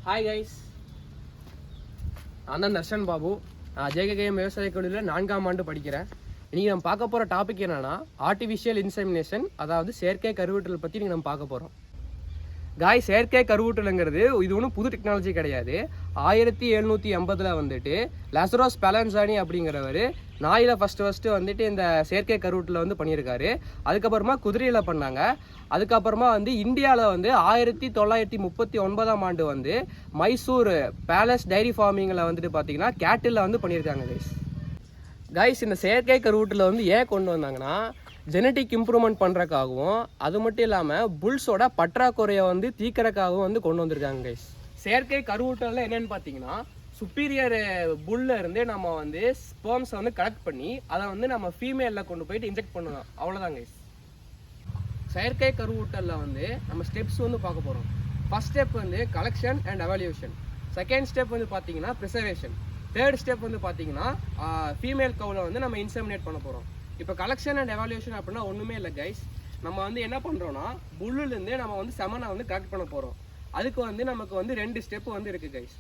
Hi guys, நான் தான் தர்ஷன் பாபு. நான் ஜேகேஎம் விவசாய கல்லூரியில் 4ஆம் ஆண்டு படிக்கிறேன். இன்றைக்கி நம்ம பார்க்க போகிற டாபிக் என்னென்னா ஆர்டிஃபிஷியல் இன்செமினேஷன், அதாவது செயற்கை கருவூட்டல் பற்றி நீங்கள் நம்ம பார்க்க போகிறோம். காய், செயற்கை கருவூட்டலுங்கிறது இது ஒன்றும் புது டெக்னாலஜி கிடையாது. 1780 வந்துட்டு லாசரோஸ் பலன்சானி அப்படிங்கிறவர் நாயில் ஃபஸ்ட்டு வந்துட்டு இந்த செயற்கை கருவூட்டலை வந்து பண்ணியிருக்காரு. அதுக்கப்புறமா குதிரையில் பண்ணாங்க. அதுக்கப்புறமா வந்து இந்தியாவில் வந்து 1939ஆம் ஆண்டு வந்து மைசூர் பேலஸ் டைரி ஃபார்மிங்கில் வந்துட்டு பார்த்தீங்கன்னா கேட்டில் வந்து பண்ணியிருக்காங்க. கைஸ், இந்த செயற்கை கருவூட்டலை வந்து ஏன் கொண்டு வந்தாங்கன்னா ஜெனட்டிக் இம்ப்ரூவ்மெண்ட் பண்ணுறக்காகவும் அது மட்டும் இல்லாமல் புல்ஸோட பற்றாக்குறையை வந்து தீக்கிறக்காகவும் வந்து கொண்டு வந்திருக்காங்க. கைஸ், செயற்கை கருவூட்டலில் என்னென்னு பார்த்தீங்கன்னா சுப்பீரியர் புல்ல இருந்து நம்ம வந்து ஸ்பெர்ம்ஸை வந்து கலெக்ட் பண்ணி அதை வந்து நம்ம ஃபீமேலில் கொண்டு போயிட்டு இன்ஜெக்ட் பண்ணுவோம். அவ்வளோதான் கைஸ். செயற்கை கருவூட்டலில் வந்து நம்ம ஸ்டெப்ஸ் வந்து பார்க்க போகிறோம். ஃபர்ஸ்ட் ஸ்டெப் வந்து collection and evaluation. Second step வந்து பார்த்தீங்கன்னா ப்ரிசர்வேஷன். தேர்ட் ஸ்டெப் வந்து பார்த்தீங்கன்னா ஃபீமேல் கவுல வந்து நம்ம இன்செமினேட் பண்ண போகிறோம். இப்போ கலெக்ஷன் அண்ட் எவால்யூஷன் அப்படின்னா ஒன்றுமே இல்லை கைஸ். நம்ம வந்து என்ன பண்ணுறோன்னா புல்லுலேருந்து நம்ம வந்து செமனை வந்து கலெக்ட் பண்ண போகிறோம். அதுக்கு வந்து நமக்கு வந்து 2 ஸ்டெப் வந்து இருக்குது கைஸ்.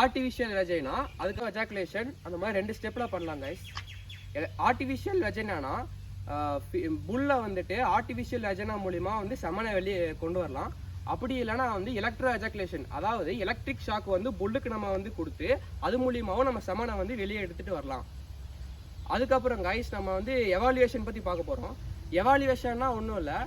ஆர்டிஃபிஷியல் வெஜைனா, அதுக்கு எஜாக்குலேஷன், அந்த மாதிரி 2 ஸ்டெப்பில் பண்ணலாம் கைஸ். ஆர்டிஃபிஷியல் வெஜைனானா புல்ல வந்துட்டு ஆர்டிஃபிஷியல் வெஜைனா மூலிமா வந்து செமனை வெளியே கொண்டு வரலாம். அப்படி இல்லைனா வந்து எலக்ட்ரோ எஜாக்குலேஷன், அதாவது எலக்ட்ரிக் ஷாக் வந்து புல்லுக்கு நம்ம வந்து கொடுத்து அது மூலியமாகவும் நம்ம செமனை வந்து வெளியே எடுத்துகிட்டு வரலாம். அதுக்கப்புறம் கைஸ், நம்ம வந்து எவாலுவேஷன் பற்றி பார்க்க போகிறோம். எவாலுவேஷன்னா ஒன்றும் இல்லை,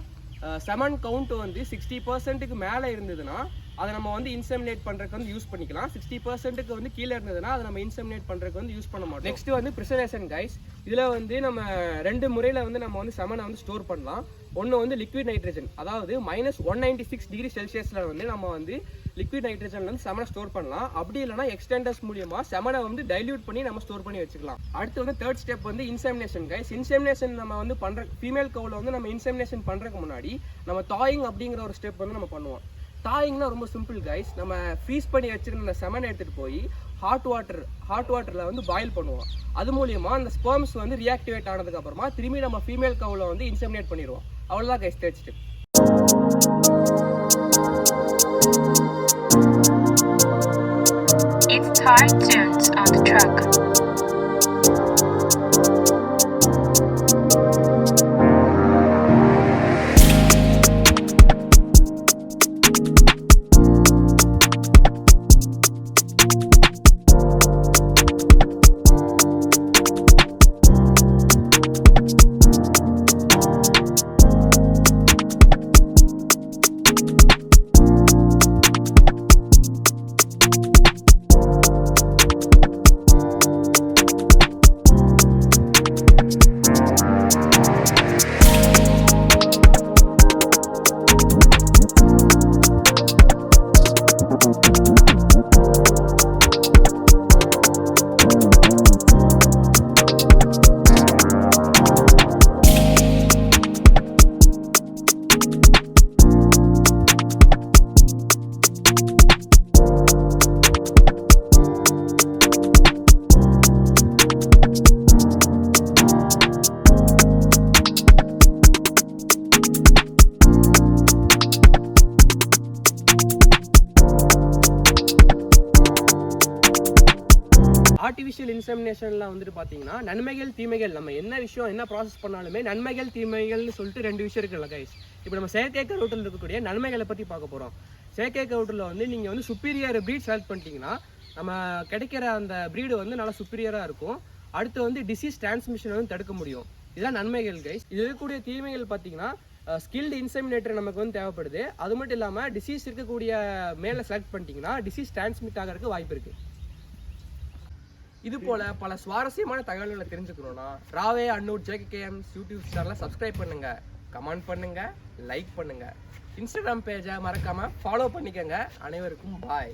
செமன் கவுண்ட் வந்து 60%க்கு மேலே இருந்ததுன்னா அதை நம்ம வந்து இன்செமினேட் பண்ணுறதுக்கு வந்து யூஸ் பண்ணிக்கலாம். 60%க்கு வந்து கீழே இருந்ததுன்னா அதை நம்ம இன்செமினேட் பண்ணுறதுக்கு வந்து யூஸ் பண்ண மாட்டோம். நெக்ஸ்ட் வந்து ப்ரிசர்வேஷன் கைஸ். இதில் வந்து நம்ம 2 முறையில் வந்து நம்ம வந்து செமனை வந்து ஸ்டோர் பண்ணலாம். ஒன்று வந்து லிக்விட் நைட்ரஜன், அதாவது -196 டிகிரி செல்சியஸில் வந்து நம்ம வந்து லிக்விட் நைட்ரஜன் வந்து செமனை ஸ்டோர் பண்ணலாம். அப்படி இல்லைனா எக்ஸ்டெண்டர்ஸ் மூலியமாக செமனை வந்து டைல்யூட் பண்ணி நம்ம ஸ்டோர் பண்ணி வச்சுக்கலாம். அடுத்து வந்து தேர்ட் ஸ்டெப் வந்து இன்செமினேஷன் கைஸ். இன்செமினேஷன் நம்ம வந்து பண்ணுற ஃபீமேல் கவுல வந்து நம்ம இன்செமினேஷன் பண்ணுறதுக்கு முன்னாடி நம்ம தாயிங் அப்படிங்கிற ஒரு ஸ்டெப் வந்து நம்ம பண்ணுவோம். தாயிங்னா ரொம்ப சிம்பிள் கைஸ். நம்ம ஃப்ரீஸ் பண்ணி வச்சிருந்த செமனை எடுத்துகிட்டு போய் ஹாட் வாட்டரில் வந்து பாயில் பண்ணுவோம். அது மூலியமாக அந்த ஸ்பெர்ம்ஸ் வந்து ரியாக்டிவேட் ஆனதுக்கு அப்புறமா திரும்பி நம்ம ஃபீமேல் கவுல வந்து இன்செமினேட் பண்ணிடுவோம். அவ்வளோதான் guys, third step. It's Thai tunes on the track. Artificial இன்செமினேஷனில் வந்துட்டு பார்த்தீங்கன்னா நன்மைகள் தீமைகள், நம்ம என்ன விஷயம் என்ன ப்ராசஸ் பண்ணாலுமே நன்மைகள் தீமைகள்னு சொல்லிட்டு 2 விஷயம் இருக்குல்ல கைஸ். இப்போ நம்ம செயற்கை கருவூட்டல் இருக்கக்கூடிய நன்மைகளை பற்றி பார்க்க போகிறோம். செயற்கை கருவூட்டலில் வந்து நீங்கள் வந்து சுப்பீரியர் ப்ரீட் செலக்ட் பண்ணிட்டீங்கன்னா நம்ம கிடைக்கிற அந்த ப்ரீடு வந்து நல்லா சுப்பீரியராக இருக்கும். அடுத்து வந்து டிசீஸ் டிரான்ஸ்மிஷன் வந்து தடுக்க முடியும். இதுதான் நன்மைகள் கைஸ். இது இருக்கக்கூடிய தீமைகள் பார்த்தீங்கன்னா ஸ்கில்டு இன்செமினேட்டர் நமக்கு வந்து தேவைப்படுது. அது மட்டும் இல்லாமல் டிசீஸ் இருக்கக்கூடிய மேலே செலக்ட் பண்ணிட்டீங்கன்னா டிசீஸ் டிரான்ஸ்மிட் ஆகிறதுக்கு வாய்ப்பு இருக்குது. இது போல பல சுவாரஸ்யமான தகவல்களை தெரிஞ்சுக்கணும்னா ராவே அன்னூர் ஜேகேஎம் யூடியூப் சேனலை சப்ஸ்கிரைப் பண்ணுங்க, கமெண்ட் பண்ணுங்க, லைக் பண்ணுங்க. இன்ஸ்டாகிராம் பேஜை மறக்காம ஃபாலோ பண்ணிக்கங்க. அனைவருக்கும் பாய்.